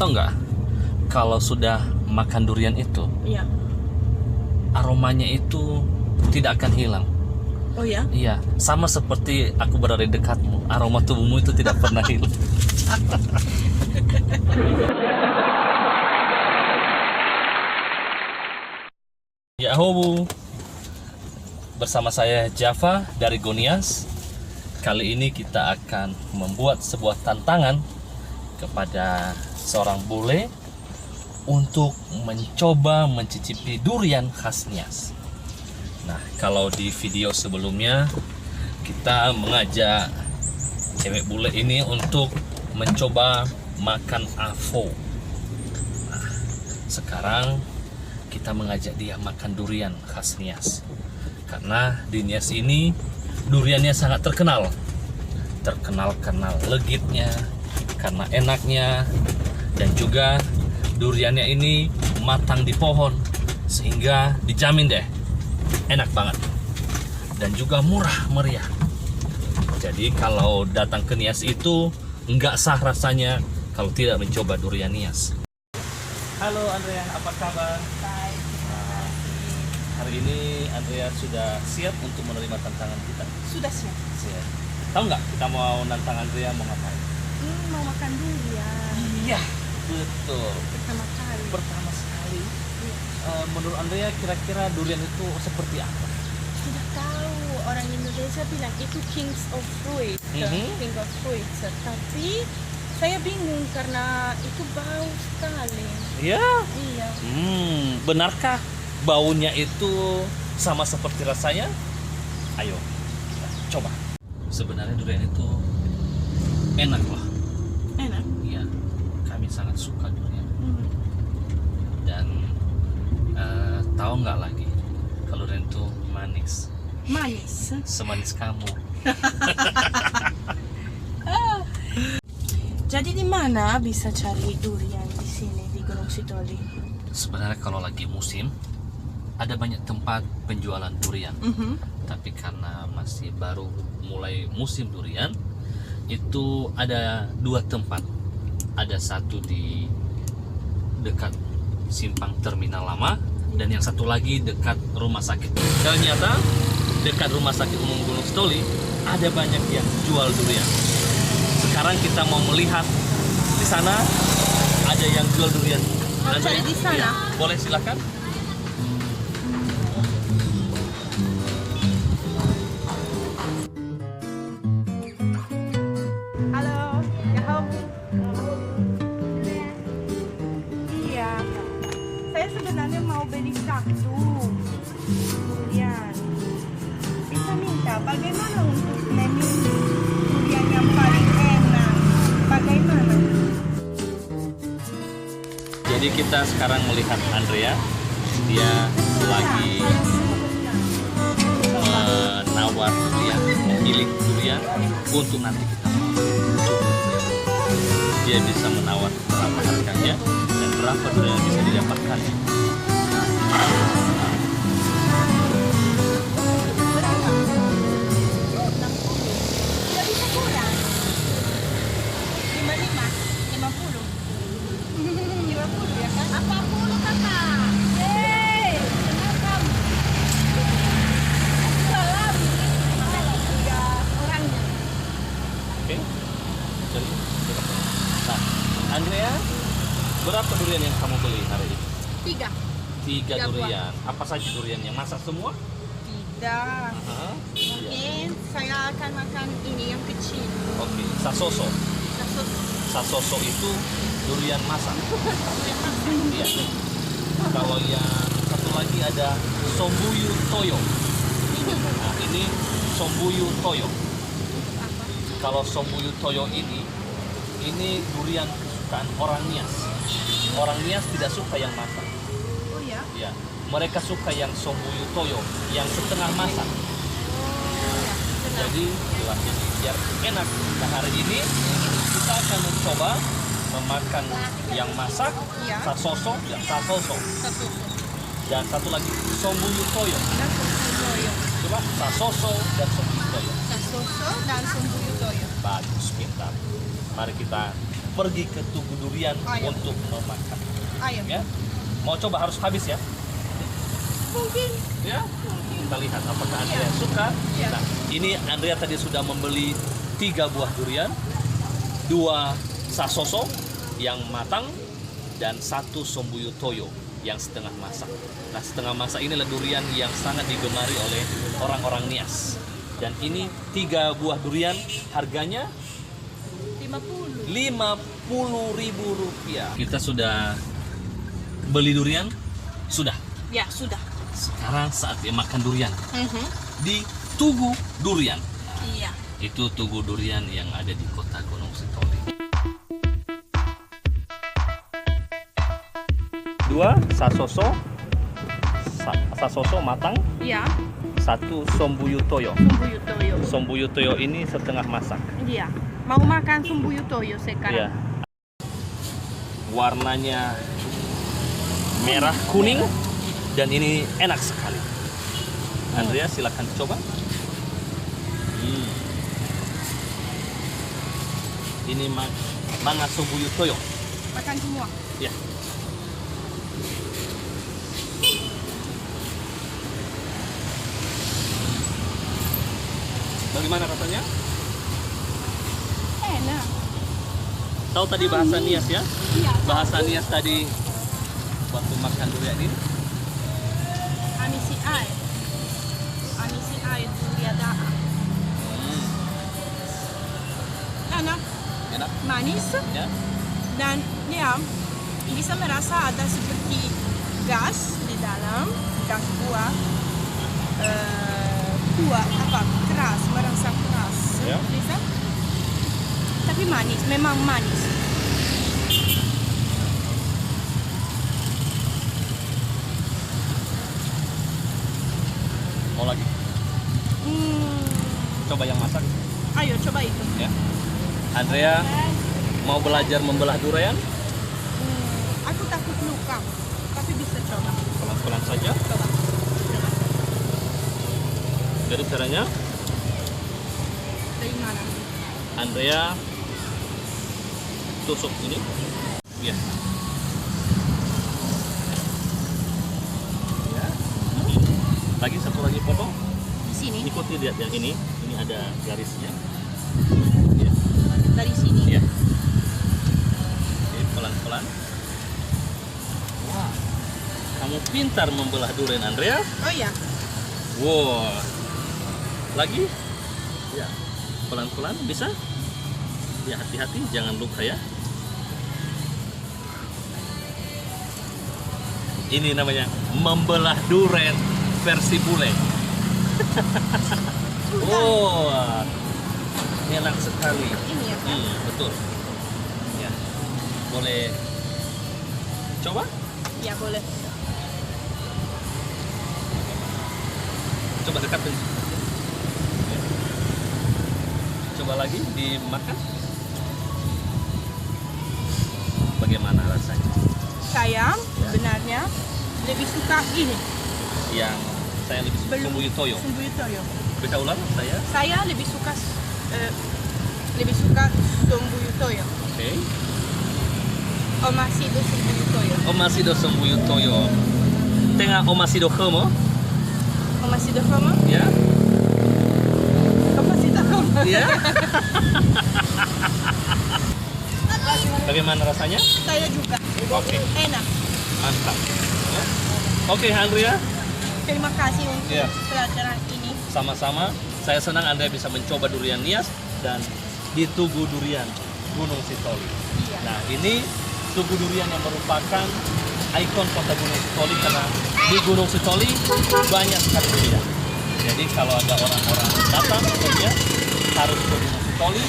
tahu nggak, kalau sudah makan durian itu, Iya. aromanya itu tidak akan hilang. Oh ya? Iya, sama seperti aku berada di dekatmu, aroma tubuhmu itu tidak pernah hilang. Yahoo, bersama saya Java dari Gonias. Kali ini kita akan membuat sebuah tantangan kepada seorang bule untuk mencoba mencicipi durian khas Nias. Nah, kalau di video sebelumnya kita mengajak cewek bule ini untuk mencoba makan avo. Nah, sekarang kita mengajak dia makan durian khas Nias. Karena di Nias ini duriannya sangat terkenal. Terkenal karena legitnya, karena enaknya, dan juga duriannya ini matang di pohon, sehingga dijamin deh enak banget dan juga murah meriah. Jadi kalau datang ke Nias itu nggak sah rasanya kalau tidak mencoba durian Nias. Halo Andrea, apa kabar? Baik. Hari ini Andrea sudah siap untuk menerima tantangan kita? Sudah siap. Siap. Tahu nggak kita mau nantang Andrea mau ngapain? Mau makan durian. Iya, betul. Pertama kali. Pertama sekali, Iya. menurut Andrea kira-kira durian itu seperti apa? Tidak tahu, orang Indonesia bilang itu kings of fruit, king of fruits. Tapi saya bingung karena itu bau sekali. Iya. Iya. Benarkah baunya itu sama seperti rasanya? Ayo, kita coba. Sebenarnya durian itu enak loh. Enak. Iya, kami sangat suka durian. Dan tahu nggak lagi kalau durian itu manis, Manis. semanis kamu. Jadi di mana bisa cari durian di sini di Gunung Sitoli? Sebenarnya kalau lagi musim ada banyak tempat penjualan durian. Tapi karena masih baru mulai musim durian, itu ada dua tempat. Ada satu di dekat simpang terminal lama, dan yang satu lagi dekat rumah sakit. Ternyata dekat rumah sakit umum Gunung Sitoli ada banyak yang jual durian. Sekarang kita mau melihat di sana ada yang jual durian. Mau cari di sana? Iya. Boleh, silakan. Halo, ya kamu? Iya, saya sebenarnya mau beli satu durian. Bisa minta bagaimana untuk memilih durian yang paling enak? Bagaimana? Jadi kita sekarang melihat Andrea, dia lagi menawar durian, memilih durian untuk nanti kita coba. Dia bisa menawar berapa harganya dan berapa durian yang bisa didapatkan. Tidak bisa kurang. 50 ya kan? 40 kakak. Yeay, kenal kamu. Salam. Tiga orangnya. Oke? Jadi, nah, Andrea, berapa durian yang kamu beli hari ini? 3. 3 buah. durian. Apa saja durian yang masak semua? Tidak. Aha. Iya. Mungkin saya akan makan ini yang kecil. Oke, sasoso. Satu. Sasoso itu durian masak. Iya. Kalau yang satu lagi ada sombuyu toyo. Nah, ini sombuyu toyo. Apa? Kalau sombuyu toyo ini durian kesukaan orang Nias. Orang Nias tidak suka yang masak. Oh ya? Ya, mereka suka yang sombuyu toyo, yang setengah masak. Oh ya. Benar. Jadi biar enak. Nah, hari ini kita akan mencoba memakan yang masak, Iya. sasoso, Satu. dan satu lagi sombuyu toyo. Dan sumbuyu toyo. Coba sasoso dan sombuyu toyo. Sasoso dan sumbuyu toyo. Bagus, pintar. Mari kita pergi ke Tugu Durian Ayo. untuk memakan. Ayo. Ya, mau coba harus habis ya. Mungkin. Ya, kita lihat apakah Andrea Iya. suka. Iya. Nah, ini Andrea tadi sudah membeli 3 buah durian, 2 sasoso yang matang, dan 1 sombuyu toyo yang setengah masak. Nah, setengah masak inilah durian yang sangat digemari oleh orang-orang Nias. Dan ini 3 buah durian, harganya 50. Rp50.000. Kita sudah beli durian, sudah. Ya, sudah. Sekarang saatnya makan durian Mhm. di Tugu Durian. Iya. Itu Tugu Durian yang ada di kota Gunung Sitoli. 2 sasoso, sasoso matang, Iya. 1 sombuyu toyo. Sumbuyu toyo. Sombuyu toyo ini setengah masak. Iya. Mau makan sumbuyu toyo Ya. sekarang? Warnanya merah kuning dan ini enak sekali. Andrea, silakan coba. Ini manga sombuyu toyo. Makan semua. Ya. Bagaimana rasanya? Enak. Tahu tadi bahasa Nias ya? Iya. Bahasa Nias tadi waktu makan durian ini. Amisi ai. Amisi ai duriada. Enak, Enak manis, ya? dan ya bisa merasa ada seperti gas di dalam, gas buah. Buah apa? Keras, merasa keras. Ya. Bisa? Tapi manis, memang manis. Mau lagi? Coba yang masak Ayo coba itu. ya. Andrea mau belajar membelah durian? Aku takut luka, tapi bisa coba. Pelan-pelan saja. Coba. Jadi caranya Dari mana? Andrea tusuk ini. Ya. Ya. Lagi satu lagi potong. Di sini. Ikuti lihat yang ini. Ini ada garisnya. Ya. Dari sini. Ya. Oke, pelan-pelan. Wah. Kamu pintar membelah durian, Andrea. Oh ya. Wow. Lagi? Ya. Pelan-pelan bisa? Ya, hati-hati jangan luka ya. Ini namanya membelah durian versi bule. Oh, enak sekali. Ini ya. Kan? Betul. Ya, boleh coba? Ya boleh. Coba dekatin. Ya. Coba lagi dimakan. Bagaimana rasanya? Saya Ya. sebenarnya lebih suka ini. Yang saya lebih suka sombuyu toyo. Sumbuyu toyo. Bisa ulang saya? Saya lebih suka sumbuyu toyo. Oke. Omasido sumbuyu toyo. Omasido sombuyu toyo. Tengah omasido homo, Omasido homo? ya? Omasido homo. Ya. Bagaimana rasanya? Saya juga. Oke. Enak. Mantap. Ya. Oke, Andrea. Terima kasih untuk Ya. pelajaran ini. Sama-sama. Saya senang Anda bisa mencoba durian Nias dan di Tugu Durian Gunung Sitoli. Iya. Nah, ini Tugu Durian yang merupakan ikon kota Gunung Sitoli karena di Gunung Sitoli banyak sekali durian. Jadi kalau ada orang-orang datang ya harus ke Gunung Sitoli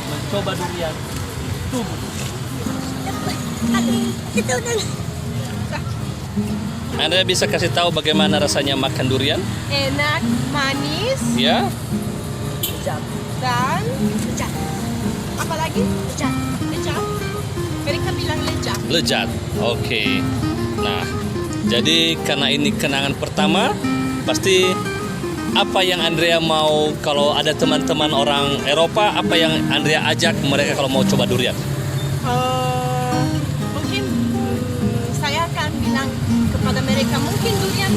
mencoba durian di Tugu Durian. Kita udah. Anda bisa kasih tahu bagaimana rasanya makan durian? Enak, manis, Ya. dan lezat. Apa lagi? Lezat. Lezat. Mereka bilang lezat. Lezat. Oke. Nah, jadi karena ini kenangan pertama, pasti apa yang Andrea mau kalau ada teman-teman orang Eropa, apa yang Andrea ajak mereka kalau mau coba durian? Mungkin saya akan bilang kepada mereka mungkin durian